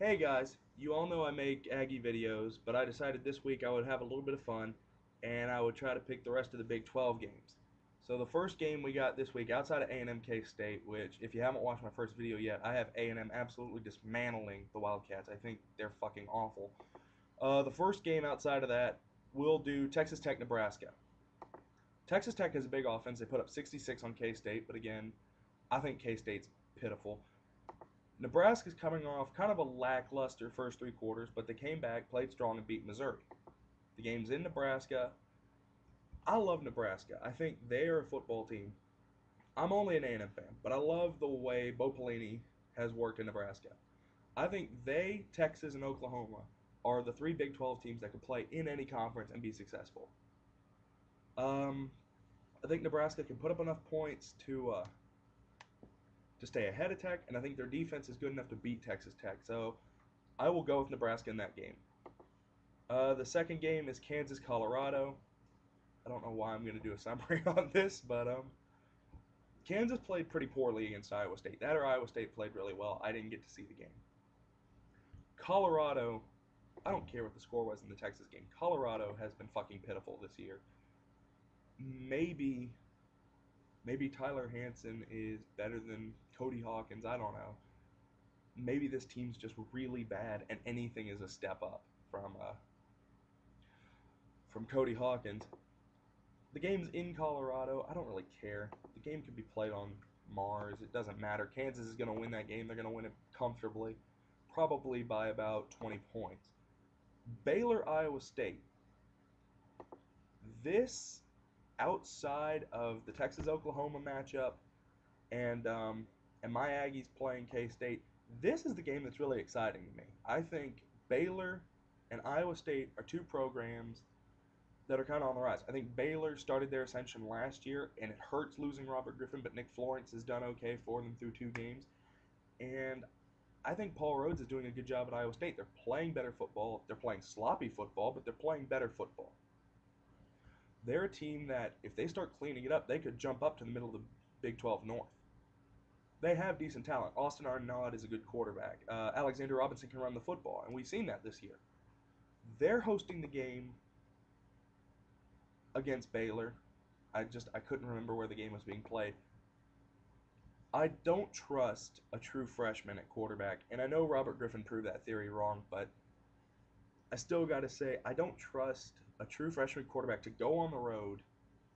Hey guys, you all know I make Aggie videos, but I decided this week I would have a little bit of fun and I would try to pick the rest of the Big 12 games. So the first game we got this week outside of A&M K-State, which if you haven't watched my first video yet, I have A&M absolutely dismantling the Wildcats. I think they're fucking awful. The first game outside of that, we'll do Texas Tech Nebraska. Texas Tech has a big offense. They put up 66 on K-State, but again, I think K-State's pitiful. Nebraska's coming off kind of a lackluster first three quarters, but they came back, played strong, and beat Missouri. The game's in Nebraska. I love Nebraska. I think they are a football team. I'm only an A&M fan, but I love the way Bo Pelini has worked in Nebraska. I think they, Texas, and Oklahoma are the three Big 12 teams that can play in any conference and be successful. Um, I think Nebraska can put up enough points to stay ahead of Tech, and I think their defense is good enough to beat Texas Tech. So I will go with Nebraska in that game. The second game is Kansas Colorado. I don't know why I'm going to do a summary on this, but Kansas played pretty poorly against Iowa State. That or Iowa State played really well. I didn't get to see the game. Colorado, I don't care what the score was in the Texas game. Colorado has been fucking pitiful this year. Maybe Tyler Hansen is better than Cody Hawkins. I don't know. Maybe this team's just really bad, and anything is a step up from Cody Hawkins. The game's in Colorado. I don't really care. The game can be played on Mars. It doesn't matter. Kansas is going to win that game. They're going to win it comfortably, probably by about 20 points. Baylor, Iowa State. This, outside of the Texas-Oklahoma matchup and my Aggies playing K-State, this is the game that's really exciting to me. I think Baylor and Iowa State are two programs that are kind of on the rise. I think Baylor started their ascension last year, and it hurts losing Robert Griffin, but Nick Florence has done okay for them through two games. And I think Paul Rhodes is doing a good job at Iowa State. They're playing better football. They're playing sloppy football, but they're playing better football. They're a team that, if they start cleaning it up, they could jump up to the middle of the Big 12 North. They have decent talent. Austin Arnaud is a good quarterback. Alexander Robinson can run the football, and we've seen that this year. They're hosting the game against Baylor. I couldn't remember where the game was being played. I don't trust a true freshman at quarterback, and I know Robert Griffin proved that theory wrong, but I still got to say I don't trust a true freshman quarterback to go on the road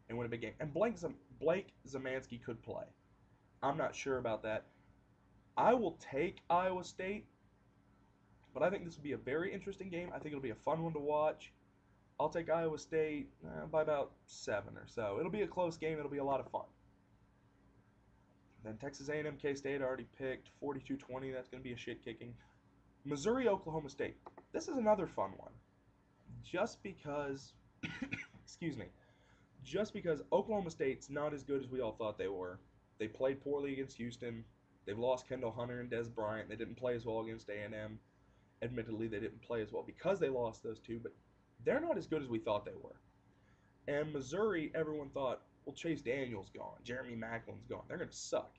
and win a big game. And Blake Zamansky could play. I'm not sure about that. I will take Iowa State, but I think this will be a very interesting game. I think it'll be a fun one to watch. I'll take Iowa State by about 7 or so. It'll be a close game. It'll be a lot of fun. Then Texas A&M K-State already picked 42-20. That's going to be a shit kicking. Missouri Oklahoma State. This is another fun one. Just because, excuse me, just because Oklahoma State's not as good as we all thought they were. They played poorly against Houston. They've lost Kendall Hunter and Des Bryant. They didn't play as well against A&M. Admittedly, they didn't play as well because they lost those two, but they're not as good as we thought they were. And Missouri, everyone thought, well, Chase Daniel's gone. Jeremy Macklin's gone. They're going to suck.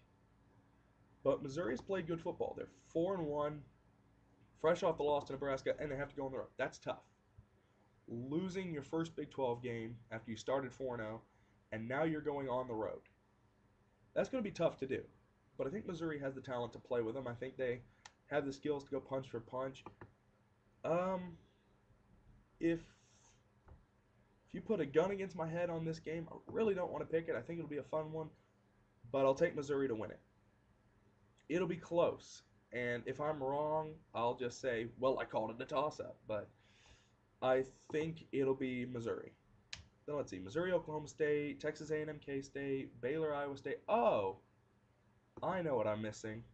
But Missouri's played good football. They're 4-1, fresh off the loss to Nebraska, and they have to go on the road. That's tough. Losing your first Big 12 game after you started 4-0, and now you're going on the road. That's going to be tough to do. But I think Missouri has the talent to play with them. I think they have the skills to go punch for punch. If you put a gun against my head on this game, I really don't want to pick it. I think it'll be a fun one, but I'll take Missouri to win it. It'll be close, and if I'm wrong, I'll just say, well, I called it a toss-up, but I think it'll be Missouri. Then let's see, Missouri, Oklahoma State, Texas A&M K-State, Baylor, Iowa State. Oh, I know what I'm missing.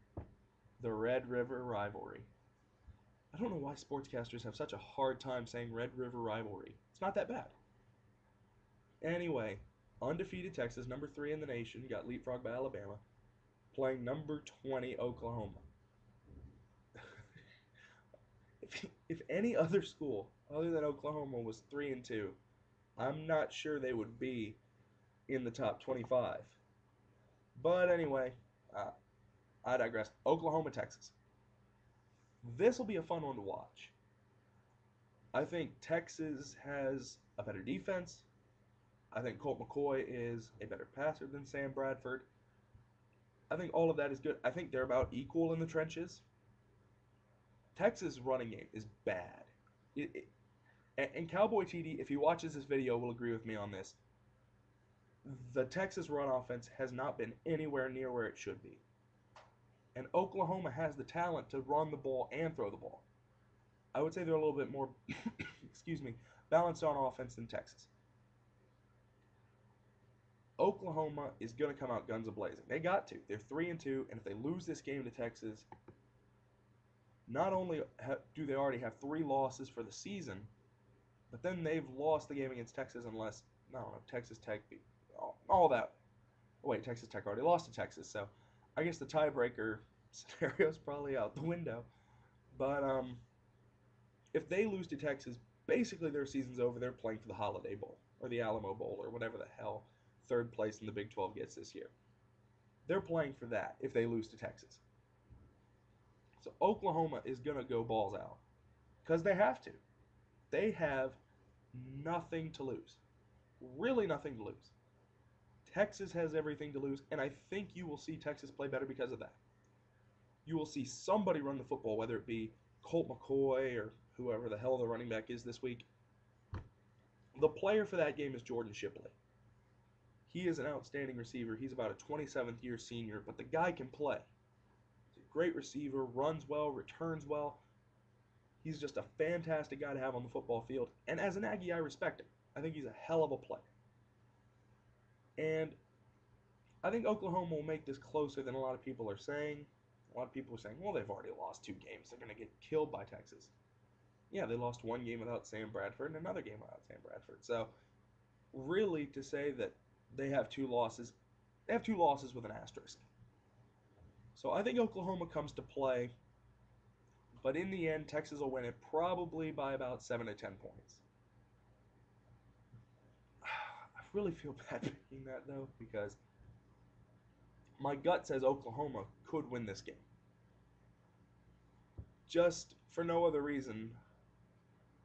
The Red River rivalry. I don't know why sportscasters have such a hard time saying Red River rivalry. It's not that bad. Anyway, undefeated Texas, number 3 in the nation, got leapfrogged by Alabama, playing number 20 Oklahoma. if any other school other than Oklahoma was 3-2, I'm not sure they would be in the top 25. But anyway, I digress. Oklahoma, Texas. This will be a fun one to watch. I think Texas has a better defense. I think Colt McCoy is a better passer than Sam Bradford. I think all of that is good. I think they're about equal in the trenches. Texas' running game is bad. And Cowboy TD, if he watches this video, will agree with me on this. The Texas run offense has not been anywhere near where it should be. And Oklahoma has the talent to run the ball and throw the ball. I would say they're a little bit more, excuse me, balanced on offense than Texas. Oklahoma is going to come out guns a-blazing. They got to. They're 3-2, and if they lose this game to Texas, not only do they already have 3 losses for the season, but then they've lost the game against Texas unless, I don't know, Texas Tech beat all that. Oh, wait, Texas Tech already lost to Texas, so I guess the tiebreaker scenario is probably out the window. But if they lose to Texas, basically their season's over. They're playing for the Holiday Bowl or the Alamo Bowl or whatever the hell third place in the Big 12 gets this year. They're playing for that if they lose to Texas. So Oklahoma is going to go balls out because they have to. They have nothing to lose. Really nothing to lose. Texas has everything to lose, and I think you will see Texas play better because of that. You will see somebody run the football, whether it be Colt McCoy or whoever the hell the running back is this week. The player for that game is Jordan Shipley. He is an outstanding receiver. He's about a 27th year senior, but the guy can play. He's a great receiver, runs well, returns well. He's just a fantastic guy to have on the football field. And as an Aggie, I respect him. I think he's a hell of a player. And I think Oklahoma will make this closer than a lot of people are saying. A lot of people are saying, well, they've already lost 2 games. They're going to get killed by Texas. Yeah, they lost 1 game without Sam Bradford and another game without Sam Bradford. So really to say that they have 2 losses, they have 2 losses with an asterisk. So I think Oklahoma comes to play. But in the end, Texas will win it probably by about 7 to 10 points. I really feel bad picking that, though, because my gut says Oklahoma could win this game. Just for no other reason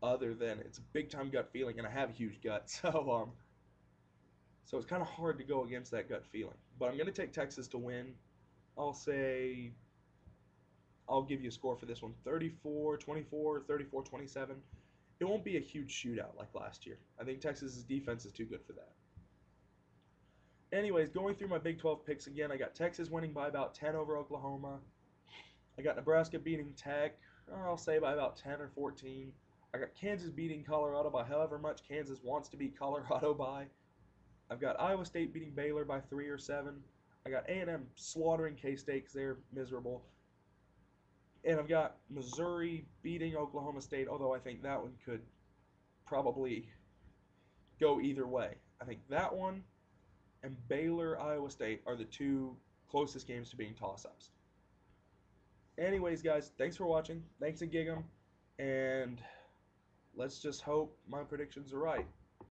other than it's a big-time gut feeling, and I have a huge gut, so it's kind of hard to go against that gut feeling. But I'm going to take Texas to win. I'll give you a score for this one, 34-24, 34-27. It won't be a huge shootout like last year. I think Texas's defense is too good for that. Anyways, going through my Big 12 picks again, I got Texas winning by about 10 over Oklahoma. I got Nebraska beating Tech, I'll say by about 10 or 14. I got Kansas beating Colorado by however much Kansas wants to beat Colorado by. I've got Iowa State beating Baylor by 3 or 7. I got A&M slaughtering KState because they're miserable. And I've got Missouri beating Oklahoma State, although I think that one could probably go either way. I think that one and Baylor, Iowa State are the 2 closest games to being toss-ups. Anyways, guys, thanks for watching. Thanks to Gig'em. And let's just hope my predictions are right.